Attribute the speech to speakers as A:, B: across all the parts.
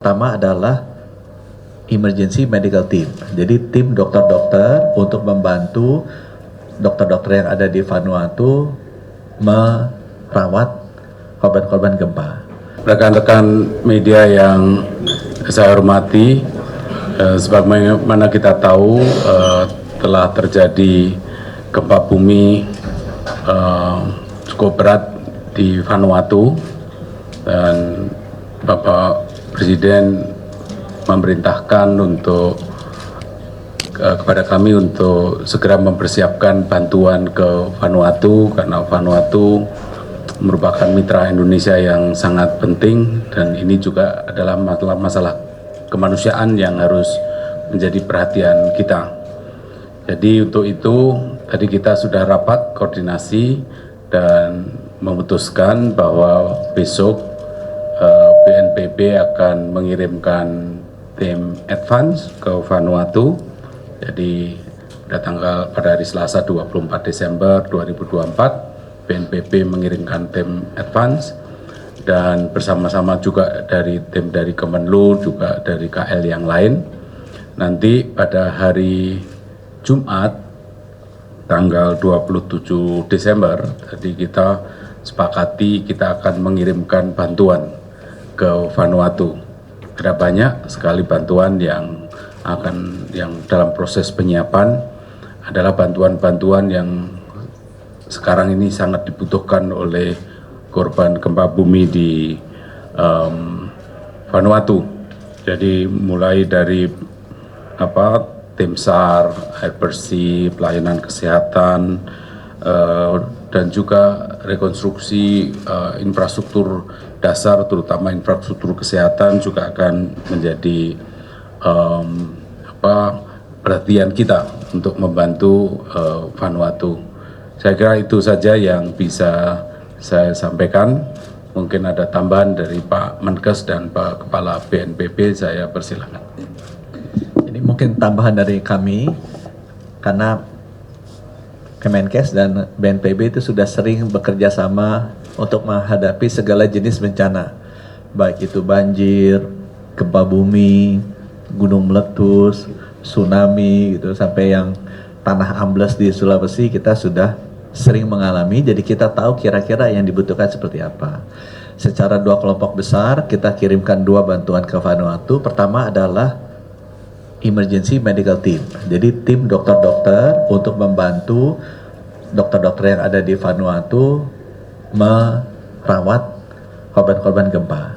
A: Pertama adalah emergency medical team. Jadi tim dokter-dokter untuk membantu dokter-dokter yang ada di Vanuatu merawat korban-korban gempa.
B: Rekan-rekan media yang saya hormati, sebagaimana kita tahu telah terjadi gempa bumi cukup berat di Vanuatu dan Bapak Presiden memerintahkan kepada kami untuk segera mempersiapkan bantuan ke Vanuatu karena Vanuatu merupakan mitra Indonesia yang sangat penting dan ini juga adalah masalah kemanusiaan yang harus menjadi perhatian kita. Jadi untuk itu tadi kita sudah rapat koordinasi dan memutuskan bahwa besok BNPB akan mengirimkan tim advance ke Vanuatu. Jadi pada hari Selasa 24 Desember 2024 BNPB mengirimkan tim advance dan bersama-sama juga tim dari Kemenlu juga dari KL yang lain. Nanti pada hari Jumat tanggal 27 Desember tadi kita sepakati kita akan mengirimkan bantuan ke Vanuatu. Ada banyak sekali bantuan yang dalam proses penyiapan adalah bantuan-bantuan yang sekarang ini sangat dibutuhkan oleh korban gempa bumi di Vanuatu. Jadi mulai dari tim SAR, air bersih, pelayanan kesehatan, dan juga rekonstruksi infrastruktur dasar terutama infrastruktur kesehatan juga akan menjadi perhatian kita untuk membantu Vanuatu. Saya kira itu saja yang bisa saya sampaikan. Mungkin ada tambahan dari Pak Menkes dan Pak Kepala BNPB, saya persilakan.
A: Ini mungkin tambahan dari kami karena Kemenkes dan BNPB itu sudah sering bekerja sama untuk menghadapi segala jenis bencana, baik itu banjir, gempa bumi, gunung meletus, tsunami gitu, sampai yang tanah ambles di Sulawesi kita sudah sering mengalami, jadi kita tahu kira-kira yang dibutuhkan seperti apa. Secara dua kelompok besar kita kirimkan dua bantuan ke Vanuatu. Pertama adalah emergency medical team. Jadi tim dokter-dokter untuk membantu dokter-dokter yang ada di Vanuatu merawat korban-korban gempa.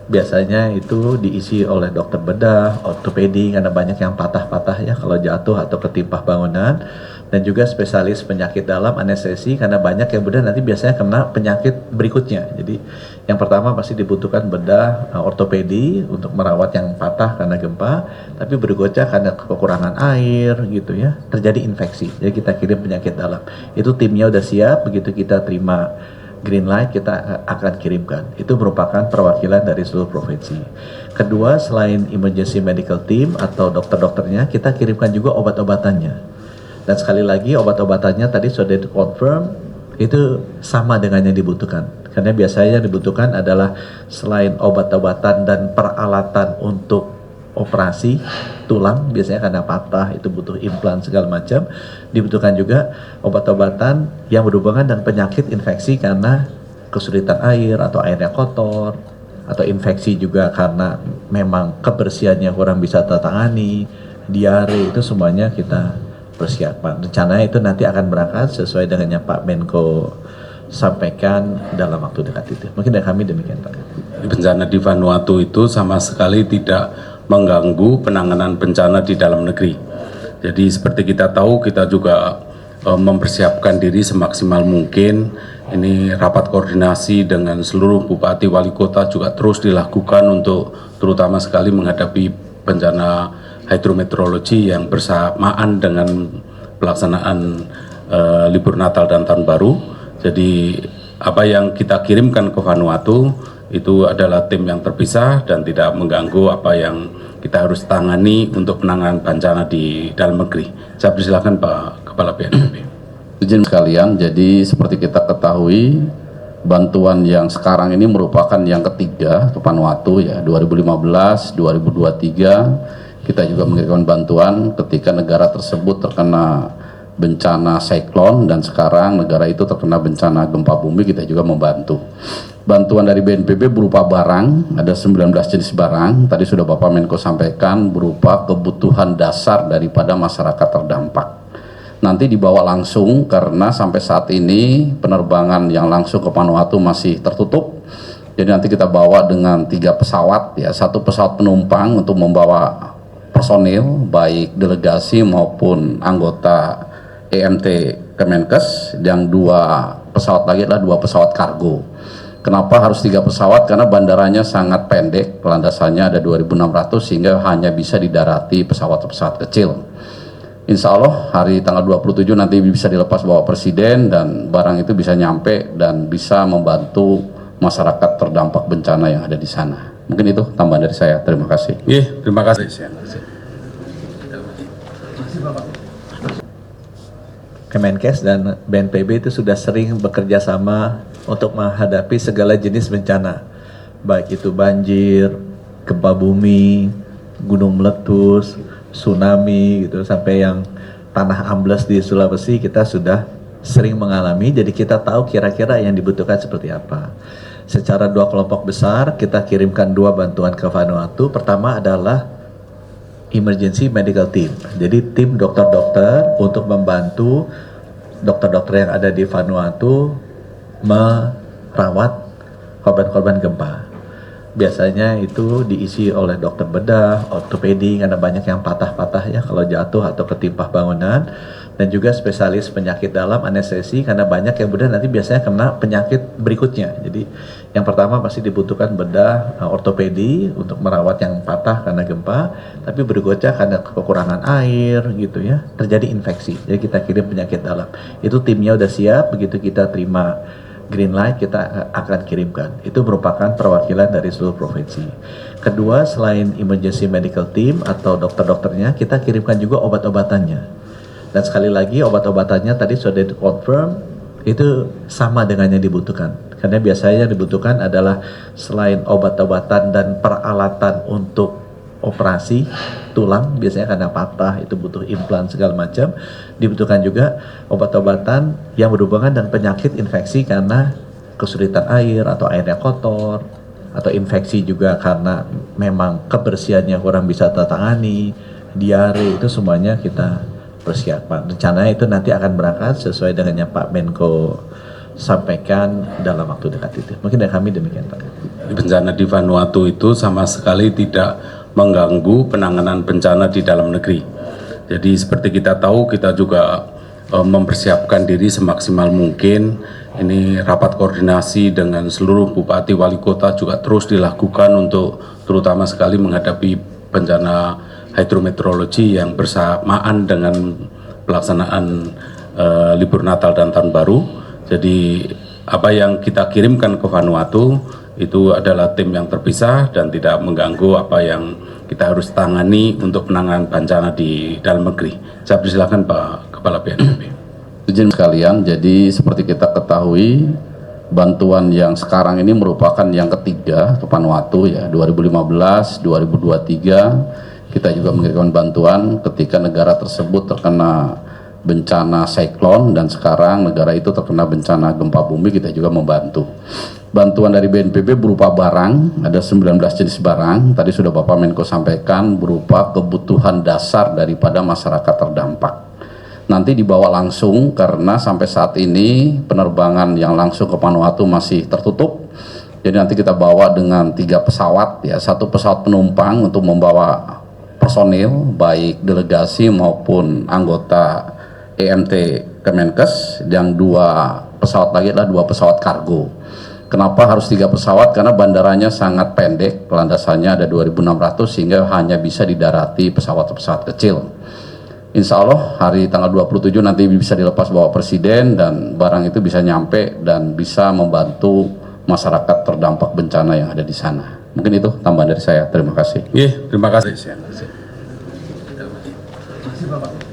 A: Biasanya itu diisi oleh dokter bedah, ortopedi karena banyak yang patah-patah ya kalau jatuh atau ketimpa bangunan, dan juga spesialis penyakit dalam anestesi karena banyak yang bedah nanti biasanya kena penyakit berikutnya. Jadi yang pertama pasti dibutuhkan bedah, ortopedi untuk merawat yang patah karena gempa, tapi berikutnya karena kekurangan air gitu ya, terjadi infeksi. Jadi kita kirim penyakit dalam. Itu timnya udah siap, begitu kita terima green light kita akan kirimkan. Itu merupakan perwakilan dari seluruh provinsi. Kedua, selain emergency medical team atau dokter-dokternya, kita kirimkan juga obat-obatannya. Dan sekali lagi obat-obatannya tadi sudah dikonfirm itu sama dengan yang dibutuhkan. Karena biasanya yang dibutuhkan adalah selain obat-obatan dan peralatan untuk operasi tulang, biasanya karena patah itu butuh implan segala macam, dibutuhkan juga obat-obatan yang berhubungan dengan penyakit infeksi karena kesulitan air atau airnya kotor, atau infeksi juga karena memang kebersihannya kurang bisa tertangani, diare, itu semuanya kita persiapan. Rencananya itu nanti akan berangkat sesuai dengan yang Pak Menko sampaikan dalam waktu dekat itu. Mungkin dari kami demikian Pak.
B: Bencana di Vanuatu itu sama sekali tidak mengganggu penanganan bencana di dalam negeri. Jadi seperti kita tahu, kita juga mempersiapkan diri semaksimal mungkin. Ini rapat koordinasi dengan seluruh bupati wali kota juga terus dilakukan untuk terutama sekali menghadapi bencana hidrometeorologi yang bersamaan dengan pelaksanaan libur Natal dan Tahun Baru. Jadi apa yang kita kirimkan ke Vanuatu itu adalah tim yang terpisah dan tidak mengganggu apa yang kita harus tangani untuk penanganan bencana di dalam negeri. Saya persilakan Pak Kepala BNPB.
C: Izin sekalian, jadi seperti kita ketahui bantuan yang sekarang ini merupakan yang ketiga ke Vanuatu ya. 2015, 2023 kita juga mengirimkan bantuan ketika negara tersebut terkena bencana siklon, dan sekarang negara itu terkena bencana gempa bumi, kita juga membantu. Bantuan dari BNPB berupa barang, ada 19 jenis barang, tadi sudah Bapak Menko sampaikan, berupa kebutuhan dasar daripada masyarakat terdampak. Nanti dibawa langsung karena sampai saat ini penerbangan yang langsung ke Vanuatu masih tertutup. Jadi nanti kita bawa dengan 3 pesawat ya, 1 pesawat penumpang untuk membawa personil baik delegasi maupun anggota EMT Kemenkes, yang 2 pesawat lagi adalah 2 pesawat kargo. Kenapa harus 3 pesawat? Karena bandaranya sangat pendek, landasannya ada 2.600 sehingga hanya bisa didarati pesawat-pesawat kecil. Insya Allah hari tanggal 27 nanti bisa dilepas Bapak Presiden dan barang itu bisa nyampe dan bisa membantu masyarakat terdampak bencana yang ada di sana. Mungkin itu tambahan dari saya. Terima kasih.
B: Terima kasih.
A: Kemenkes dan BNPB itu sudah sering bekerja sama untuk menghadapi segala jenis bencana, baik itu banjir, gempa bumi, gunung meletus, tsunami gitu, sampai yang tanah ambles di Sulawesi kita sudah sering mengalami. Jadi kita tahu kira-kira yang dibutuhkan seperti apa. Secara 2 kelompok besar kita kirimkan 2 bantuan ke Vanuatu. Pertama adalah emergency medical team. Jadi tim dokter-dokter untuk membantu dokter-dokter yang ada di Vanuatu merawat korban-korban gempa. Biasanya itu diisi oleh dokter bedah, ortopedi, karena banyak yang patah-patah ya kalau jatuh atau ketimpa bangunan, dan juga spesialis penyakit dalam, anestesi, karena banyak yang bedah nanti biasanya kena penyakit berikutnya. Jadi yang pertama pasti dibutuhkan bedah, ortopedi untuk merawat yang patah karena gempa, tapi berikutnya karena kekurangan air gitu ya, terjadi infeksi. Jadi kita kirim penyakit dalam. Itu timnya udah siap, begitu kita terima green light kita akan kirimkan. Itu merupakan perwakilan dari seluruh provinsi. Kedua, selain emergency medical team atau dokter-dokternya, kita kirimkan juga obat-obatannya. Dan sekali lagi obat-obatannya tadi sudah di-confirm itu sama dengan yang dibutuhkan. Karena biasanya yang dibutuhkan adalah selain obat-obatan dan peralatan untuk operasi tulang, biasanya karena patah itu butuh implan segala macam, dibutuhkan juga obat-obatan yang berhubungan dengan penyakit infeksi karena kesulitan air atau airnya kotor, atau infeksi juga karena memang kebersihannya kurang bisa tertangani, diare, itu semuanya kita persiapan. Rencananya itu nanti akan berangkat sesuai dengan yang Pak Menko sampaikan dalam waktu dekat itu. Mungkin dari kami demikian Pak.
B: Bencana di Vanuatu itu sama sekali tidak mengganggu penanganan bencana di dalam negeri. Jadi seperti kita tahu, kita juga mempersiapkan diri semaksimal mungkin. Ini rapat koordinasi dengan seluruh bupati wali kota juga terus dilakukan untuk terutama sekali menghadapi bencana hidrometeorologi yang bersamaan dengan pelaksanaan libur Natal dan Tahun Baru. Jadi apa yang kita kirimkan ke Vanuatu itu adalah tim yang terpisah dan tidak mengganggu apa yang kita harus tangani untuk penanganan bencana di dalam negeri. Saya persilakan Pak Kepala BNPB.
C: Izin sekalian, jadi seperti kita ketahui, bantuan yang sekarang ini merupakan yang ketiga ke Vanuatu ya. 2015, 2023 kita juga mengirimkan bantuan ketika negara tersebut terkena bencana siklon, dan sekarang negara itu terkena bencana gempa bumi, kita juga membantu. Bantuan dari BNPB berupa barang, ada 19 jenis barang, tadi sudah Bapak Menko sampaikan, berupa kebutuhan dasar daripada masyarakat terdampak. Nanti dibawa langsung karena sampai saat ini penerbangan yang langsung ke Vanuatu masih tertutup. Jadi nanti kita bawa dengan 3 pesawat ya, 1 pesawat penumpang untuk membawa personil baik delegasi maupun anggota EMT Kemenkes, yang 2 pesawat lagi adalah 2 pesawat kargo. Kenapa harus 3 pesawat? Karena bandaranya sangat pendek, landasannya ada 2.600 sehingga hanya bisa didarati pesawat-pesawat kecil. Insya Allah hari tanggal 27 nanti bisa dilepas Bapak Presiden dan barang itu bisa nyampe dan bisa membantu masyarakat terdampak bencana yang ada di sana. Mungkin itu tambahan dari saya. Terima kasih.
B: Terima kasih.
A: Terima kasih Bapak.